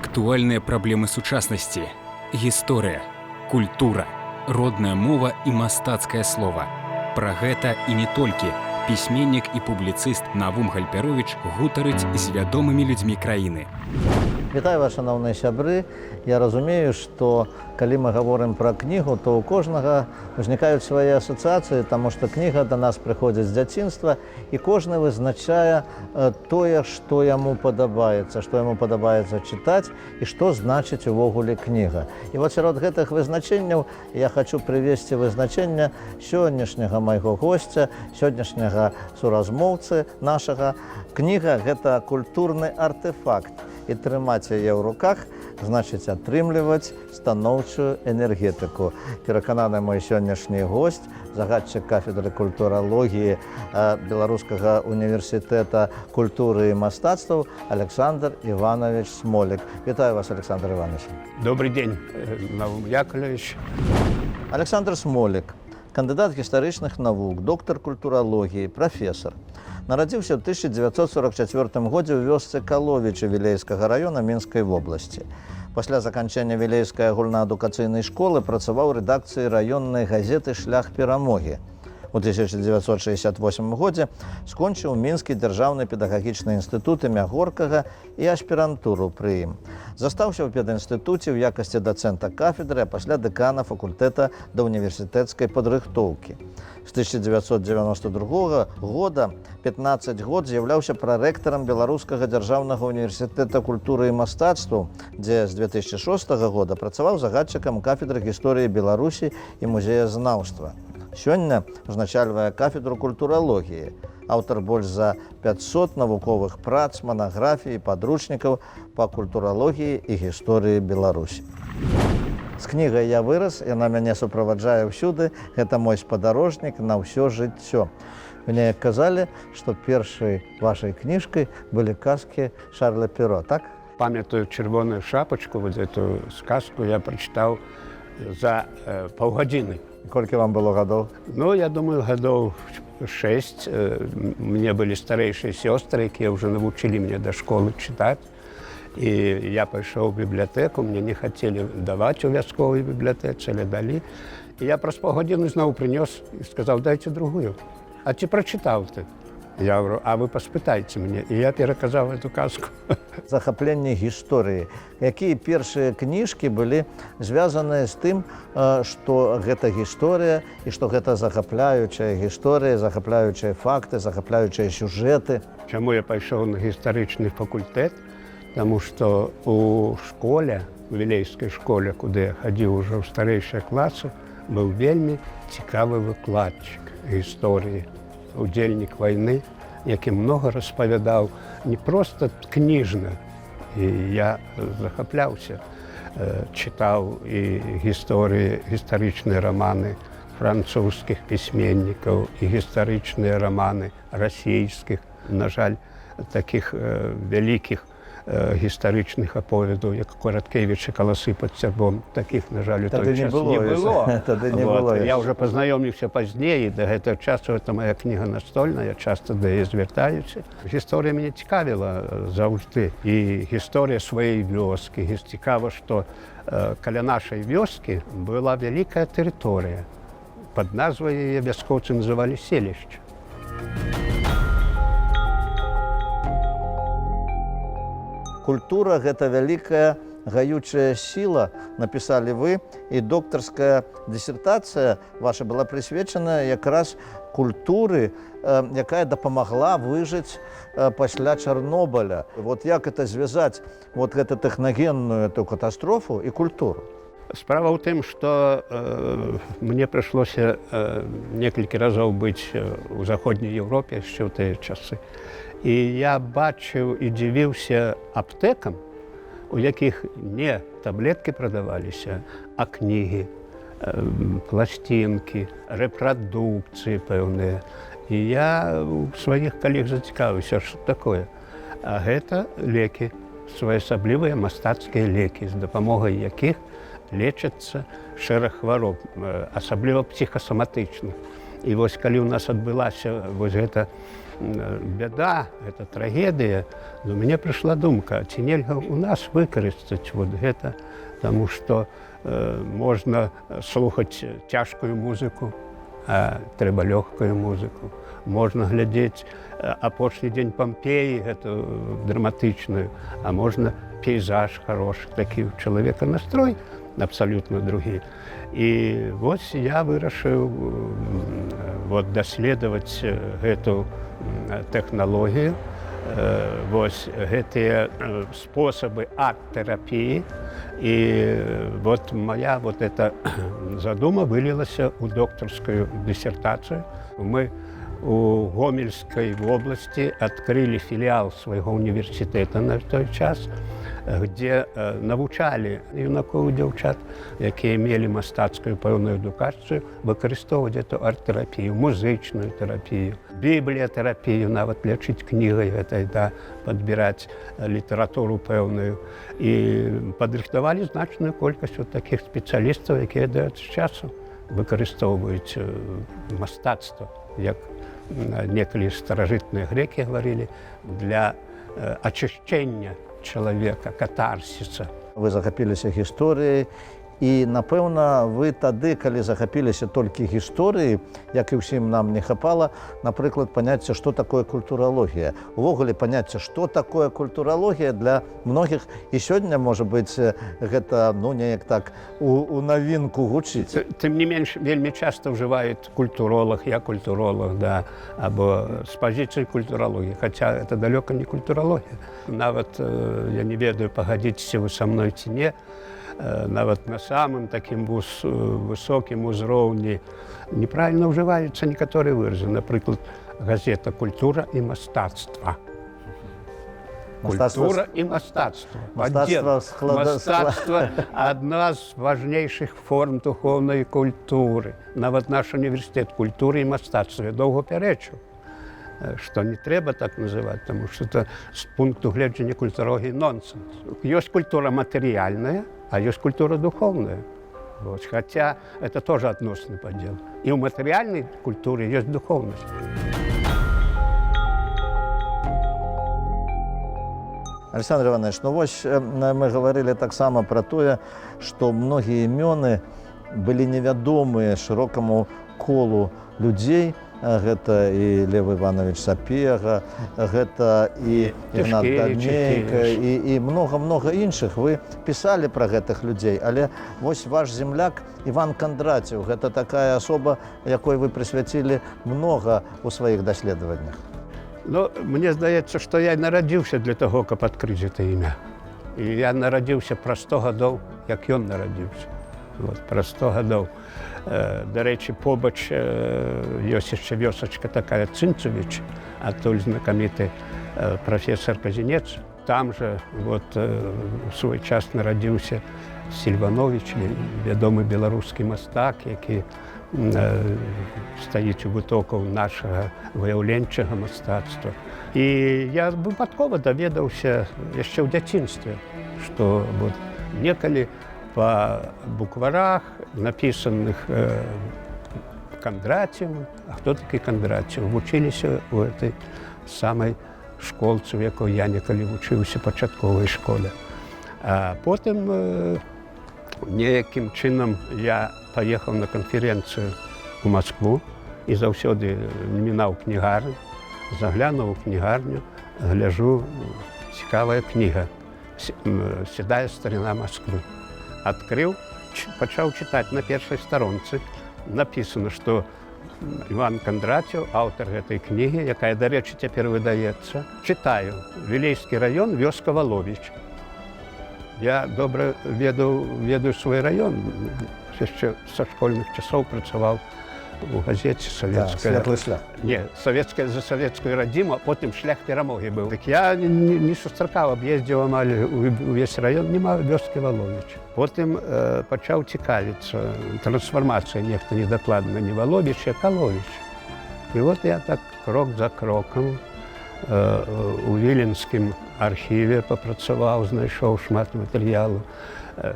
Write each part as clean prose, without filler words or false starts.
Актуальныя праблемы сучаснасці, гісторыя, культура, родная мова і мастацкае слова. Пра гэта і не толькі пісьменнік і публіцыст Навум Гальперовіч гутарыць з вядомымі людзьмі краіны. Вітаю вас, шановныя сябры. Я разумею, што калі мы гаворым пра кнігу, то ў кожнага ўзнікаюць свае асацыяцыі, таму што кніга да нас прыходзіць з дзяцінства, і кожны вызначае тое, што яму падабаецца чытаць і што значыць увогуле кніга. І вот сярод гэтых вызначэнняў я хочу прывесці вызначэнне сённяшняга майго госця, сённяшняга суразмоўцы нашага. Кніга – гэта культурны артефакт. І трымаць яе ў руках значыць атрымліваць станоўчую энергетыку. Перакананы мой сённяшні госць, загадчык кафедры культуралогіі Беларускага універсітэта культуры і мастацтваў Александр Иванович Смолик. Вітаю вас, Александр Иванович. Добрый день, Навум Яковлевич. Александр Смолик, кандыдат гістарычных навук, доктар культуралогіі, прафесор. Нарадзіўся ў 1944 годзе ў вёсцы Каловічы Вілейскага раёна Мінскай вобласці. Пасля заканчэння Вілейскай агульнаадукацыйнай школы працаваў у рэдакцыі раённай газеты «Шлях перамогі». У 1968 годзе скончыў Мінскі дзяржаўны педагагічны інстытут імя Горкага і аспірантуру пры ім. Застаўся ў педінстытуце ў якасці дацэнта кафедры, а пасля дэкана факультэта да універсітэцкай падрыхтоўкі. З 1992 года 15 год з'яўляўся прарэктарам Беларускага дзяржаўнага універсітэта культуры і мастацтваў, дзе з 2006 года працаваў загадчыкам кафедры гісторыі Беларусі і музеязнаўства. Сёння узначальвае кафедру культуралогіі, аўтар больш за 500 навуковых прац, манаграфій, падручнікаў па культуралогіі і гісторыі Беларусі. З кнігай я вырас, яна мяне суправаджае ўсюды, гэта мой спадарожнік на ўсё жыццё. Мне казалі, што першай вашай кніжкай былі казкі Шарля Перо, так? Памятаю «Чырвоную шапочку», вот эту сказку я прочитал за полгодины. Колькі вам было гадоў? Ну, я думаю, гадоў 6. Мне были старэйшыя сёстры, якія ўжо навучылі мне да школы чытаць. І я пайшоў у бібліятэку, мне не хацелі даваць у вясковай бібліятэцы, але далі. І я праз паўгадзіны зноў прынёс і сказаў: дайце другую. А ці прачытаў ты? Я говорю: а вы паспытайце мне. І я пераказаў эту казку. Захапленне гісторыі. Якія першыя кніжкі былі звязаныя з тым, што гэта гісторыя і што гэта захапляючая гісторыя, захапляючыя факты, захапляючыя сюжэты. Чаму я пайшоў на гістарычны факультэт? Таму што у школе, у вілейскай школе, куды я хадзіў ужо ў старэйшыя класы, быў вельмі цікавы выкладчык гісторыі, удзельнік вайны, які многа распавядаў не проста кніжна. І я захапляўся, чытаў і гістарычныя раманы французскіх пісьменнікаў, і гістарычныя раманы расійскіх. На жаль, такіх вялікіх гістарычных аповедаў, як Караткевіч і «Каласы пад цярбом», такіх, на жаль, у той час не было. Тады не было. Я ўжо пазнаёміўся пазней, і да гэтага часу гэта моя кніга настольная, я часта да яе звяртаюся. Гісторыя мяне цікавіла заўжды, і гісторыя сваёй вёскі. Цікава, што каля нашай вёскі была вялікая тэрыторыя. Пад назвай яе вяскоўцы называлі селішча. Культура – гэта вялікая гаючая сіла, напісалі вы, і доктарская дысертацыя ваша была прысвечана якраз культуры, якая дапамагла выжыць пасля Чарнобыля. Вот як это звязаць, вот гэту тэхнагенную эту катастрофу і культуру? Справа ў тым, што мне прыйшлося некалькі разоў быць у заходняй Еўропе яшчэ ў тыя часы. І я бачыў і дзівіўся аптэкам, у якіх не таблеткі прадаваліся, а кнігі, пласцінкі, рэпрадукцыі пэўныя. І я у сваіх калег зацікавіўся, што такое. А гэта лекі, своеасаблівыя мастацкія лекі, з дапамогай якіх лечацца шэраг хвароб, асабліва псіхасаматычных. І вось калі ў нас адбылася вось гэта бяда, гэта трагедыя, но мне прыйшла думка, ці нельга у нас выкарыстаць вот гэта, таму што можна слухаць цяжкую музыку, а трэба лёгкую музыку. Можна глядзець апошні дзень Пампеі, гэту драматычную, а можна пейзаж хорошы, такі ў чалавека настрой абсалютна другі. І вось я вырашыў вот, даследаваць гэту тэхналогію, вось гэтыя спосабы арт-тэрапіі. І вот моя вот эта задума вылілася ў доктарскую дысертацыю. Мы у Гомельской области открыли филиал своего университета на той час, где навучали юнакоў і дзяўчат, якія мелі мастацкую пэўную адукацыю, выкарыстоўваць эту арт-тэрапію, музычную тэрапію, бібліятэрапію, нават лечыць кнігай гэтай, да, падбіраць літаратуру пэўную. І падрыхтавалі значную колькасць вот такіх спецыялістаў, якія да часу выкарыстоўваюць мастацтва, як некалі старажытныя грэкі гаварылі, для ачышчэння чалавека, катарсіса. Вы захапіліся гісторыяй, і, напэўна, вы тады, калі захапіліся толькі гісторыяй, як і ўсім нам не хапала, напрыклад, паняцце, што такое культуралогія. Увогуле, паняцце, што такое культуралогія для многіх, і сёння, можа быць, гэта, ну, неяк так, у навінку гучыць. Тым не менш, вельмі часта ўжываюць культуролог, я культуролог, да, або з пазіцыі культуралогіі, хаця это далёка не культуралогія. Нават, я не ведаю, пагадзіцеся вы са мной ці не, нават на самым такім высокім узроўні неправільна ўжываюцца некаторыя выразы. Напрыклад, газета «Культура і мастацтва». Культура і мастацтва. Мастацтва – адна з важнейшых форм духоўнай культуры. Нават наш універсітэт культуры і мастацтва. Я доўга пярэчыў, што не трэба так называць, таму што это з пункту гледжання культурологіі нонсенс. Ёсць культура матэрыяльная, а ёсць культура духовная. Вот. Хотя это тоже адносны падзел. І ў матэрыяльнай культуры ёсць духовнасць. Александр Иванович, ну вось мы гаварылі таксама пра тое, што многія імёны былі невядомыя шырокаму колу людзей. Гэта і Лев Иванович Сапега, гэта і Ігнат Данейка, і многа-многа іншых. Вы пісалі пра гэтых людзей, але вось ваш земляк Іван Кандраціў, гэта такая асоба, якой вы прысвяцілі многа ў сваіх даследаваннях. Ну, мне здаецца, што я нарадзіўся для таго, каб адкрыць гэта імя. І я нарадзіўся праз 100 гадоў, як ён нарадзіўся. Вот, праз 100 гадоў. Дарэчы, побач ёсць яшчэ вёсачка такая Цынцевіч, адтуль знакаміты прафесор Казінец. Там жа вот, у свой час нарадзіўся Сільванович, вядомы беларускі мастак, які стаіць у вытокаў нашага выяўленчага мастацтва. І я выпадкова даведаўся яшчэ ў дзяцінстве, што вот, некалі па букварах, напісаных Кандраціўым, а хто такі Кандраціў, вучыліся ў гэтай самай школцы, у якой я некалі вучыўся пачатковай школе. А потым неякім чынам я паехаў на канферэнцыю ў Маскву і заўсёды мінаў кнігарню, заглянуў у кнігарню, гляжу, цікавая кніга «Седая старина Москвы». Адкрыў, пачаў чытаць на першай старонцы. Напісана, што Іван Кандраціў, аўтар гэтай кнігі, якая, дарэчы, цяпер выдаецца. Чытаю. Вілейскі раён, вёска Валовіч. Я добра ведаю свой раён. Яшчэ са школьных часоў працаваў у газеце «Савецкая». Светлы шлях. Не, «Савецкая за савецкую радзіму», а потым «Шлях перамогі» быў. Так я не сустракаў, аб'ездзіў амаль увесь раён, нема вёскі Валовіч. Потым пачаў цікавіцца трансфармацыя, нехта недакладна не Валовіч, а Каловіч. І вот я так крок за крокам у віленскім архіве папрацаваў, знайшоў шмат матэрыялу.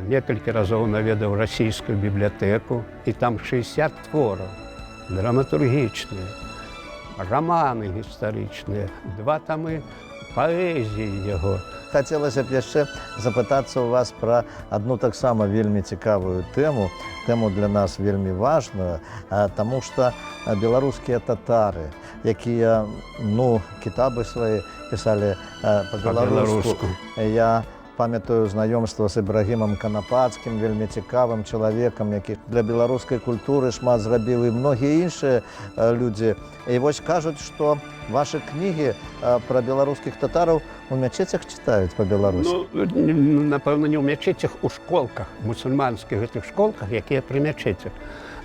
Некалькі разоў наведаў расійскую бібліятэку, і там 60 твораў, драматургічныя, романы гістарычныя, 2 тамы паэзіі яго. Хацелася б яшчэ запытацца ў вас пра адну таксама вельмі цікавую тэму для нас вельмі важную, таму што беларускія татары, якія кітабы свае пісалі па-беларуску. Я памятаю знаёмства з Ібрагімам Канапацкім, вельмі цікавым чалавекам, які для беларускай культуры шмат зрабіў, і многія іншыя людзі. І вось кажуць, што вашы кнігі пра беларускіх татараў у мячэцях чытаюць па-беларуску. Напэўна, не ў мячэцях, у школках, мусульманскіх гэтых школках, якія пры мячэцях.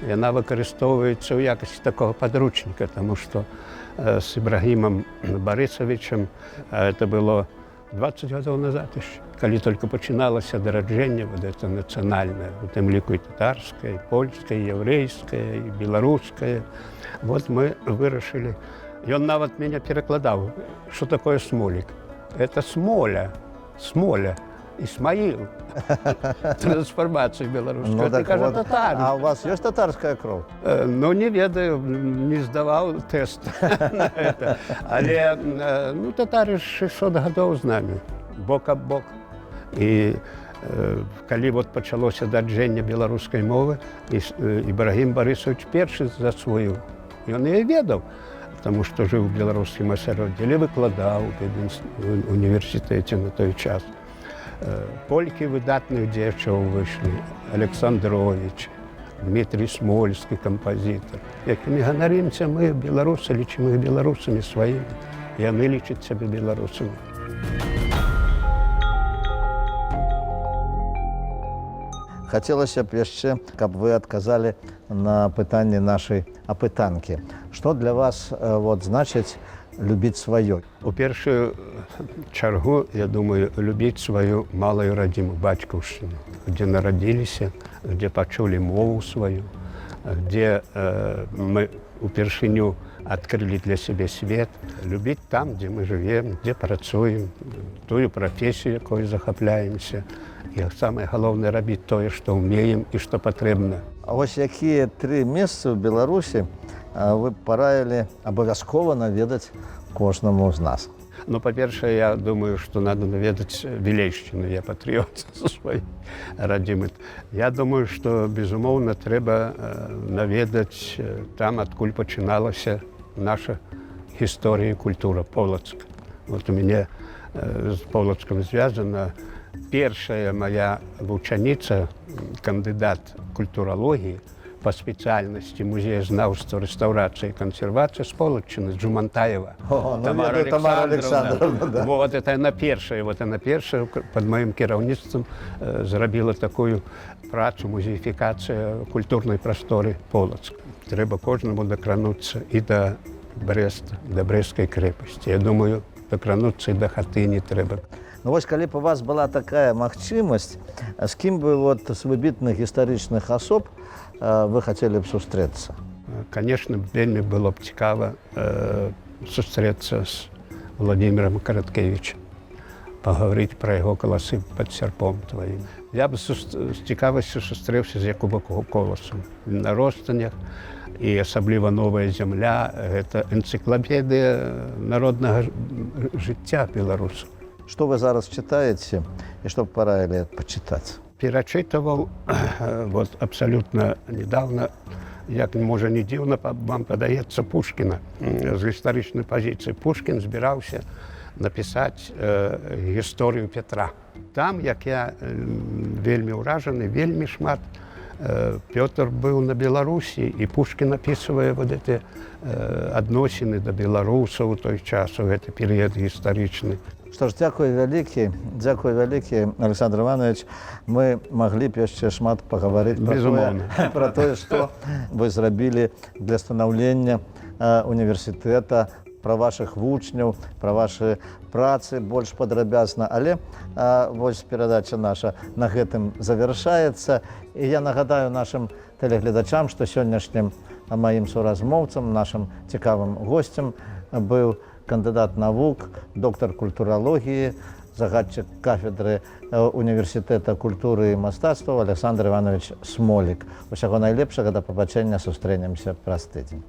Яна выкарыстоўваецца ў якасці такога падручніка, таму што з Ібрагімам Барысавічам это было 20 гадоў назад яшчэ, калі толькі пачыналася дараджэнне вот это нацыянальнае, у тым ліку і татарскае, і польскае, і яўрэйскае, і беларускае. Вот мы вырашылі. Ён нават мяне перакладаў, што такое смолік. Это смоля, Ісмаіл. Трансфармацыя беларуская. А у вас ёсць татарская кроў? Не ведаю, не здаваў тэст на гэта. Але татары 600 гадоў з намі, бок аб бок. І калі пачалося дарджэнне беларускай мовы, Ібрагім Барысавіч першы засвоіў. Ён яе ведаў, таму што жыў у беларускім асяроддзі, выкладаў у універсітэце на той час. Колькі выдатных дзеячоў выйшлі: Александрович, Дмітрий Смольскі, кампазітар, якімі ганарымся мы, беларусы, лічым іх беларусамі сваімі. Яны лічаць сябе беларусамі. Хацелася б яшчэ, каб вы адказалі на пытанне нашай апытанкі. Што для вас значыць любіць сваё? У першую чаргу, я думаю, любіць сваю малую радзіму, бацькаўшчыну, дзе нарадзіліся, дзе пачулі мову сваю, дзе мы упершыню адкрылі для сябе свет. Любіць там, дзе мы жывем, дзе працуем, тую прафесію, якой захапляемся. І самае галоўнае рабіць тое, што ўмеем і што патрэбна. А вось якія 3 месцы ў Беларусі вы параілі абавязкова наведаць кожнаму з нас? Па-першае, я думаю, што надо наведаць Вілейшчыну, я патрыёт са сваёй радзімы. Я думаю, што, безумоўна, трэба наведаць там, адкуль пачыналася наша гісторыя і культура, Полацк. У мяне з Полацкам звязана першая моя вучаніца, кандыдат культуралогіі па спецыяльнасці музеязнаўства, рэстаўрацыі і кансервацыі з Полаччыны, Джумантаева. Тамара Александровна. Вот это она першая пад маім кіраўніцтвам зрабіла такую працу, музеіфікацыя культурнай прасторы Полацка. Трэба кожнаму дакрануцца і да Брэста, да Брэсцкай крэпасці. Я думаю, дакрануцца і да Хатыні трэба. Вось калі б у вас была такая магчымасць, з кім бы з выбітных гістарычных асоб вы хацелі б сустрэцца? Конечно, вельмі было б цікава сустрэцца з Владимиром Караткевичем, пагаварыць пра яго каласы пад сярпом тваім. Я б з цікавасцю сустрэўся з Якубом Коласам на ростанях, і асабліва «Новая зямля» – гэта энцыклапедыя народнага жыцця беларусаў. Што вы зараз чытаеце і што б параілі пачытаць? Перачытываў абсалютна недавно, як можа не дзіўна, вам падаецца, Пушкіна. З гістарычнай пазіцыі Пушкін збіраўся напісаць гісторыю Петра. Там, як я вельмі ўражаны, вельмі шмат Пётр быў на Беларусі, і Пушкін апісвае гэты адносіны да беларусаў у той час, у гэты перыяд гістарычны. Што ж, дзякуй вялікі, Александр Иванович. Мы маглі б яшчэ шмат пагаварыць пра тое, што вы зрабілі для станаўлення універсітэта, пра вашых вучняў, пра вашы працы больш падрабязна. Але вось перадача наша на гэтым завяршаецца. І я нагадаю нашым тэлегледачам, што сённяшнім маім суразмоўцам, нашым цікавым госцем быў кандыдат навук, доктар культуралогіі, загадчык кафедры універсітэта культуры і мастацтваў Александр Иванович Смолік. Усяго найлепшага, да пабачэння, сустрэнемся праз тыдзень.